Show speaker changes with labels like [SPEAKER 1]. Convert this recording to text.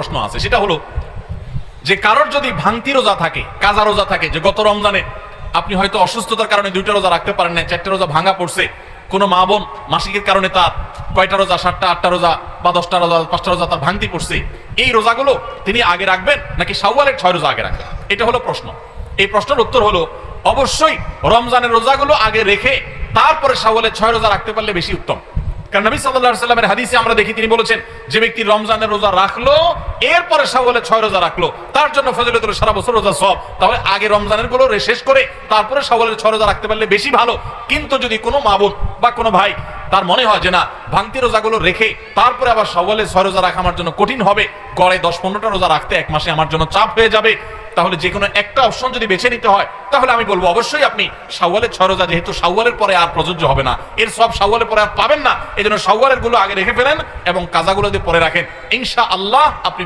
[SPEAKER 1] প্রশ্ন আছে, সেটা হলো যে কারোর যদি ভাঙতি রোজা থাকে, কাজা রোজা থাকে, যে গত রমজানে আপনি হয়তো অসুস্থতার কারণে 2টা রোজা রাখতে পারেন না, 4টে রোজা ভাঙা পড়ছে, কোনো মা বোন মাসিকের কারণে তার কয়টা রোজা, 7টা 8টা রোজা বা 10টা রোজা 5টা রোজা তার ভাঙতি পড়ছে, এই রোজাগুলো তিনি আগে রাখবেন নাকি শাওয়ালের 6 রোজা আগে রাখবেন? এটা হলো প্রশ্ন। এই প্রশ্নের উত্তর হলো অবশ্যই রমজানের রোজাগুলো আগে রেখে তারপরে শাওয়ালের 6 রোজা রাখতে পারলে বেশি উত্তম। কারণ নবী সাল্লাল্লাহু আলাইহি সাল্লামের হাদিসে আমরা দেখি তিনি বলেছেন, যে ব্যক্তি রমজানের রোজা রাখলো এরপরে শাওয়ালের 6 রোজা রাখলো তার জন্য ফজিলত হলো সারা বছর রোজা সওয়াব। তাহলে আগে রমজানের গুলো শেষ করে তারপরে শাওয়ালের 6 রোজা রাখতে পারলে বেশি ভালো। কিন্তু যদি কোনো মা বোন বা কোনো ভাই তার মনে হয় যে না, ভাঙতি রোজাগুলো রেখে তারপরে আবার শাওয়ালের 6 রোজা রাখা আমার জন্য কঠিন হবে, গড়ে 10-15টা রোজা রাখতে এক মাসে আমার জন্য চাপ হয়ে যাবে, তাহলে যে কোনো একটা অপশন যদি বেছে নিতে হয় তাহলে আমি বলবো অবশ্যই আপনি শাওয়ালের 6 রোজা, যেহেতু শাওয়ালের পরে আর প্রযোজ্য হবে না, এর সব শাওয়ালের পরে আর পাবেন না, এজন্য শাওয়ালের গুলো আগে রেখে ফেলেন এবং কাজাগুলো দিয়ে পরে রাখেন, ইনশাআল্লাহ আপনি